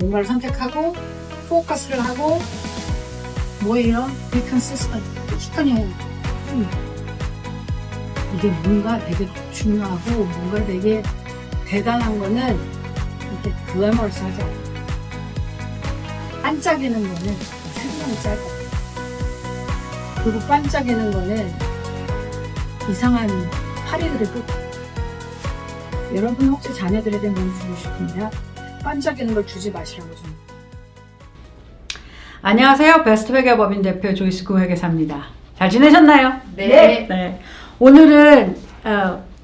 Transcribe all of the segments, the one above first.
뭔가를 선택하고 포커스를 하고 뭐예요? Be consistent. 꾸준히 해요. 이게 뭔가 되게 중요하고 뭔가 되게 대단한 거는 이렇게 글래머러스하죠. 반짝이는 거는 생명이 짧아요. 그리고 반짝이는 거는 이상한 파리들을 끄고 여러분 혹시 자녀들에게 뭘 주고 싶으면 반짝이는 걸 주지 마시라고 좀. 안녕하세요. 베스트회계 법인 대표 조이스구 회계사입니다. 잘 지내셨나요? 네. 오늘은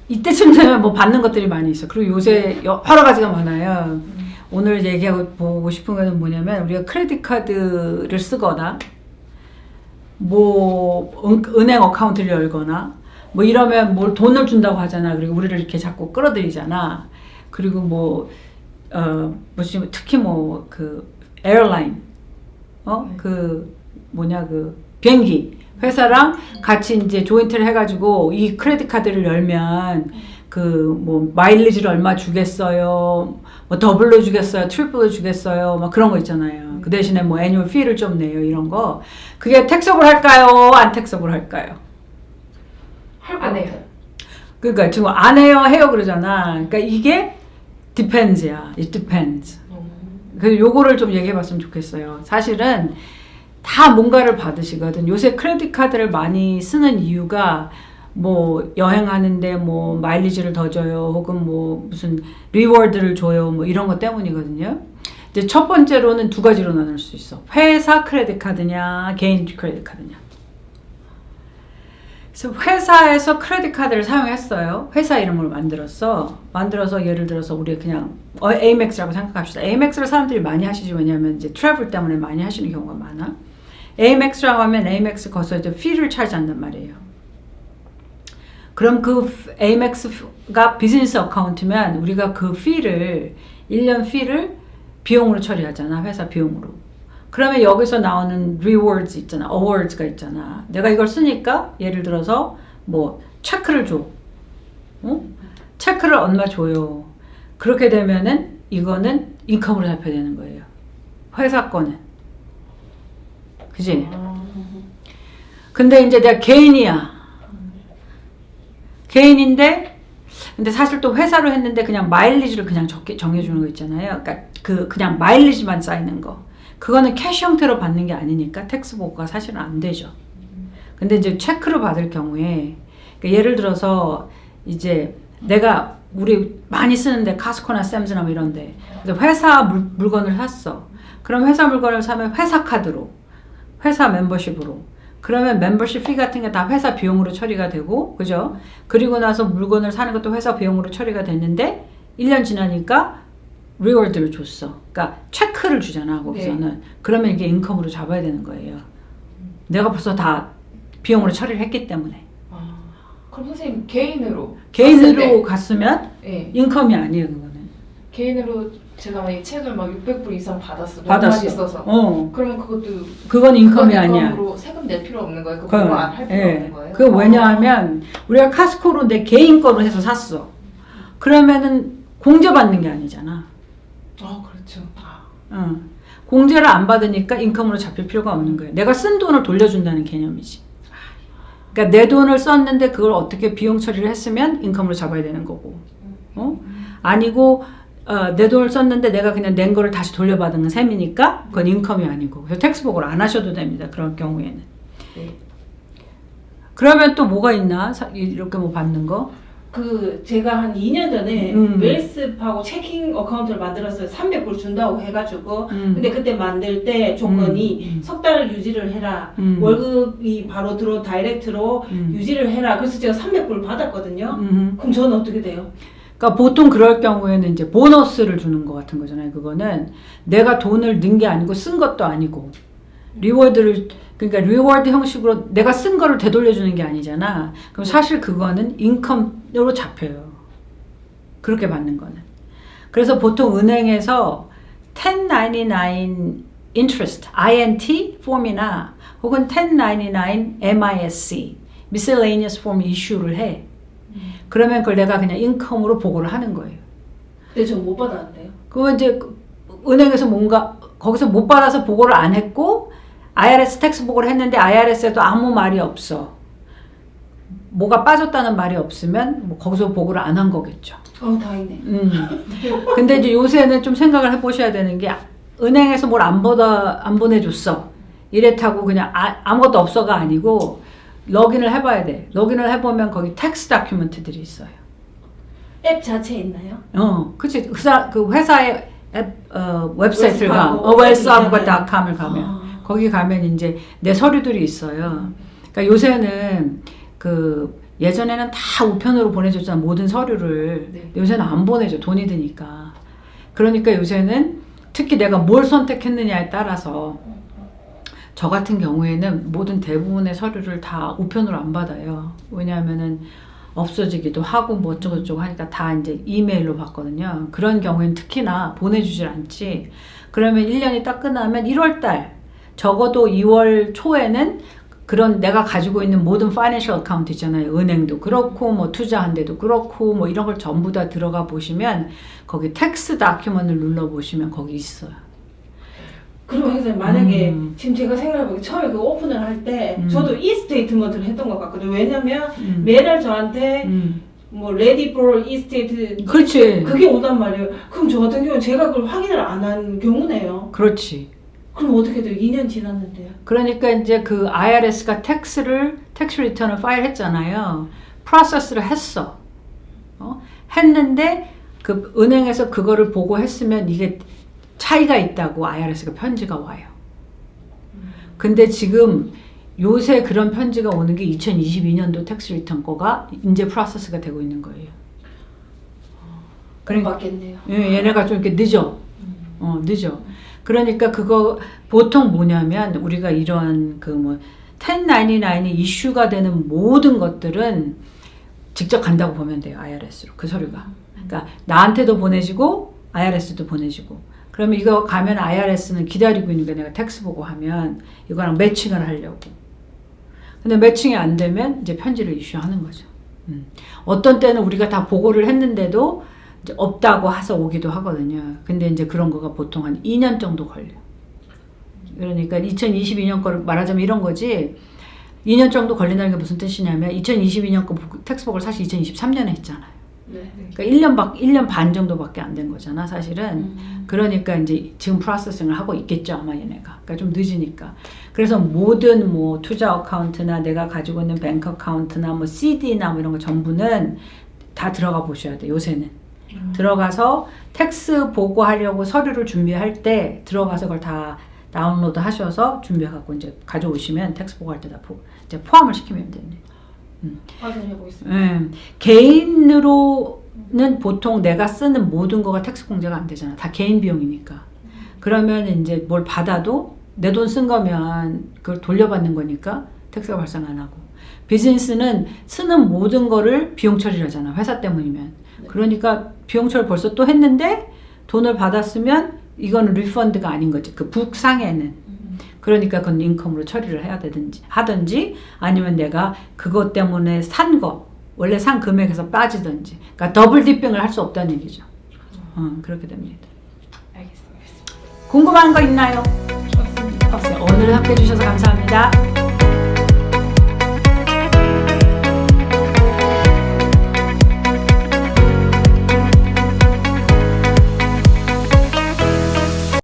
이때쯤 되면 뭐 받는 것들이 많이 있어. 그리고 요새 여러 가지가 많아요. 오늘 얘기하고 보고 싶은 거는 뭐냐면 우리가 크레딧 카드를 쓰거나 뭐 은행 어카운트를 열거나 뭐 이러면 뭘 돈을 준다고 하잖아. 그리고 우리를 이렇게 자꾸 끌어들이잖아. 그리고 뭐 특히 뭐 그 에어라인 그 비행기 회사랑 같이 이제 조인트를 해가지고 이 크레딧 카드를 열면 그 뭐 마일리지를 얼마 주겠어요, 뭐 더블로 주겠어요, 트리플로 주겠어요, 막 그런 거 있잖아요. 그 대신에 뭐 애뉴얼 피를 좀 내요, 이런 거. 그게 택서블 할까요, 안 택서블 할까요? 안 해요. 그러니까 지금 안 해요, 해요 그러잖아. 그러니까 이게 depends야. It depends. 그래서 요거를 좀 얘기해봤으면 좋겠어요. 사실은 다 뭔가를 받으시거든. 요새 크레딧 카드를 많이 쓰는 이유가 뭐 여행하는데 뭐 마일리지를 더 줘요, 혹은 뭐 무슨 리워드를 줘요, 뭐 이런 것 때문이거든요. 이제 첫 번째로는 두 가지로 나눌 수 있어. 회사 크레딧 카드냐, 개인 크레딧 카드냐. 그래서 회사에서 크레딧 카드를 사용했어요. 회사 이름으로 만들어서 예를 들어서 우리 그냥 AMEX라고 생각합시다. AMEX를 사람들이 많이 하시지. 왜냐하면 이제 트래블 때문에 많이 하시는 경우가 많아. AMEX라고 하면 AMEX 거기서 이제 피를 차지한단 말이에요. 그럼 그 AMEX가 비즈니스 어카운트면 우리가 그 피를 1년 피를 비용으로 처리하잖아. 회사 비용으로. 그러면 여기서 나오는 rewards 있잖아. awards가 있잖아. 내가 이걸 쓰니까 예를 들어서 뭐 체크를 줘. 체크를 얼마 줘요. 그렇게 되면은 이거는 인컴으로 잡혀야 되는 거예요. 회사 거는. 그지? 근데 이제 내가 개인이야. 개인인데 근데 사실 또 회사로 했는데 그냥 마일리지를 그냥 정해주는 거 있잖아요. 그러니까 그냥 마일리지만 쌓이는 거. 그거는 캐시 형태로 받는 게 아니니까 텍스 보고가 사실은 안 되죠. 근데 이제 체크로 받을 경우에 그러니까 예를 들어서 이제 내가 우리 많이 쓰는데 카스코나 샘즈나 뭐 이런데 회사 물건을 샀어. 그럼 회사 물건을 사면 회사 카드로, 회사 멤버십으로. 그러면 멤버십 피 같은 게 다 회사 비용으로 처리가 되고, 그죠? 그리고 나서 물건을 사는 것도 회사 비용으로 처리가 됐는데 1년 지나니까 리워드를 줬어. 그러니까 체크를 주잖아, 거기서는. 네. 그러면 이게 인컴으로 잡아야 되는 거예요. 내가 벌써 다 비용으로 처리를 했기 때문에. 그럼 선생님 개인으로 갔으면 네. 인컴이 아니에요, 그거는. 개인으로 제가 만약에 책을 막 600불 이상 받았어. 너무 있어서. 그러면 그건 인컴이 아니야. 세금 낼 필요 없는 거예요? 그거 안 할 필요 없는 거예요? 그 왜냐하면 우리가 카스코로 내 개인 거로 해서 샀어. 그러면은 공제받는 게 아니잖아. 그렇죠. 공제를 안 받으니까 인컴으로 잡힐 필요가 없는 거예요. 내가 쓴 돈을 돌려준다는 개념이지. 그러니까 내 돈을 썼는데 그걸 어떻게 비용 처리를 했으면 인컴으로 잡아야 되는 거고. 아니고 내 돈을 썼는데 내가 그냥 낸 거를 다시 돌려받은 셈이니까 그건 인컴이 아니고. 그래서 텍스 보고를 안 하셔도 됩니다. 그런 경우에는. 네. 그러면 또 뭐가 있나? 이렇게 뭐 받는 거? 제가 한 2년 전에 웰스하고 체킹 어카운트를 만들었어요. 300불 준다고 해가지고. 근데 그때 만들 때 조건이 석 달을 유지를 해라. 월급이 바로 들어 다이렉트로 유지를 해라. 그래서 제가 300불 받았거든요. 그럼 저는 어떻게 돼요? 그러니까 보통 그럴 경우에는 이제 보너스를 주는 것 같은 거잖아요. 그거는 내가 돈을 넣은 게 아니고 쓴 것도 아니고 그러니까 리워드 형식으로 내가 쓴 거를 되돌려주는 게 아니잖아. 그럼 사실 그거는 인컴으로 잡혀요. 그렇게 받는 거는. 그래서 보통 은행에서 1099 interest, INT 폼이나 혹은 1099 MISC, miscellaneous form issue를 해. 그러면 그걸 내가 그냥 인컴으로 보고를 하는 거예요. 근데 저 못 받았는데요. 그건 이제 은행에서 뭔가 거기서 못 받아서 보고를 안 했고 IRS 텍스 보고를 했는데 IRS에도 아무 말이 없어. 뭐가 빠졌다는 말이 없으면 뭐 거기서 보고를 안 한 거겠죠. 다행이네. 근데 이제 요새는 좀 생각을 해보셔야 되는 게 은행에서 뭘 안 보내줬어. 이랬다고 그냥 아무것도 없어가 아니고 로그인을 해봐야 돼. 로그인을 해보면 거기 텍스 다큐멘트들이 있어요. 앱 자체에 있나요? 그치. 그 회사의 앱, 웹사이트를 wellsfargo.com을 가면 거기 가면 이제 내 서류들이 있어요. 그러니까 요새는 그 예전에는 다 우편으로 보내줬잖아. 모든 서류를. 네. 요새는 안 보내줘. 돈이 드니까. 그러니까 요새는 특히 내가 뭘 선택했느냐에 따라서 저 같은 경우에는 모든 대부분의 서류를 다 우편으로 안 받아요. 왜냐하면은 없어지기도 하고 뭐 어쩌고저쩌고 하니까 다 이제 이메일로 받거든요. 그런 경우에는 특히나 보내주질 않지. 그러면 1년이 딱 끝나면 1월달 적어도 2월 초에는 그런 내가 가지고 있는 모든 파이낸셜 어카운트 있잖아요. 은행도 그렇고 뭐 투자한 데도 그렇고 뭐 이런 걸 전부 다 들어가 보시면 거기 텍스 다큐먼을 눌러 보시면 거기 있어요. 그러면 선생님 만약에 지금 제가 생각해보기 처음에 그 오픈을 할 때 저도 이 스테이트먼트를 했던 것 같거든요. 왜냐면 매달 저한테 뭐 ready for e-state 그렇지. 그게 온단 말이에요. 그럼 저 같은 경우는 제가 그걸 확인을 안 한 경우네요. 그렇지. 그럼 어떻게 돼요? 2년 지났는데요. 그러니까 이제 그 IRS가 텍스 리턴을 파일했잖아요. 프로세스를 했어. 했는데 그 은행에서 그거를 보고 했으면 이게 차이가 있다고 IRS가 편지가 와요. 근데 지금 요새 그런 편지가 오는 게 2022년도 텍스 리턴 거가 이제 프로세스가 되고 있는 거예요. 그러니까 맞겠네요. 얘네가 좀 이렇게 늦어. 늦어. 그러니까 그거 보통 뭐냐면 우리가 이런 그 뭐 1099이 이슈가 되는 모든 것들은 직접 간다고 보면 돼요. IRS로 그 서류가. 그러니까 나한테도 보내지고 IRS도 보내지고. 그러면 이거 가면 IRS는 기다리고 있는 게 내가 텍스 보고 하면 이거랑 매칭을 하려고. 근데 매칭이 안 되면 이제 편지를 이슈하는 거죠. 어떤 때는 우리가 다 보고를 했는데도 이제 없다고 해서 오기도 하거든요. 근데 이제 그런 거가 보통 한 2년 정도 걸려. 그러니까 2022년 거를 말하자면 이런 거지. 2년 정도 걸린다는 게 무슨 뜻이냐면 2022년 거 텍스 보고를 사실 2023년에 했잖아요. 네. 그러니까 1년 반 정도밖에 안 된 거잖아, 사실은. 그러니까 이제 지금 프로세싱을 하고 있겠죠, 아마 얘네가. 그러니까 좀 늦으니까. 그래서 모든 뭐 투자 어카운트나 내가 가지고 있는 뱅크 어카운트나 뭐 CD나 뭐 이런 거 전부는 다 들어가 보셔야 돼, 요새는. 들어가서 텍스 보고하려고 서류를 준비할 때 들어가서 그걸 다 다운로드 하셔서 준비해갖고 이제 가져오시면 텍스 보고할 때 다 이제 포함을 시키면 됩니다. 확인해보겠습니다. 개인으로는 보통 내가 쓰는 모든 거가 텍스 공제가 안 되잖아. 다 개인 비용이니까. 그러면 이제 뭘 받아도 내 돈 쓴 거면 그걸 돌려받는 거니까 텍스가 발생 안 하고. 비즈니스는 쓰는 모든 거를 비용 처리를 하잖아. 회사 때문이면. 그러니까 비용 처리 벌써 또 했는데 돈을 받았으면 이거는 리펀드가 아닌 거지. 그 북상에는. 그러니까 그건 인컴으로 처리를 해야 하든지 아니면 내가 그것 때문에 산 거 원래 산 금액에서 빠지든지 그러니까 더블 디핑을 할 수 없다는 얘기죠. 그렇게 됩니다. 알겠습니다. 궁금한 거 있나요? 없어요. 오늘 함께 해주셔서 감사합니다.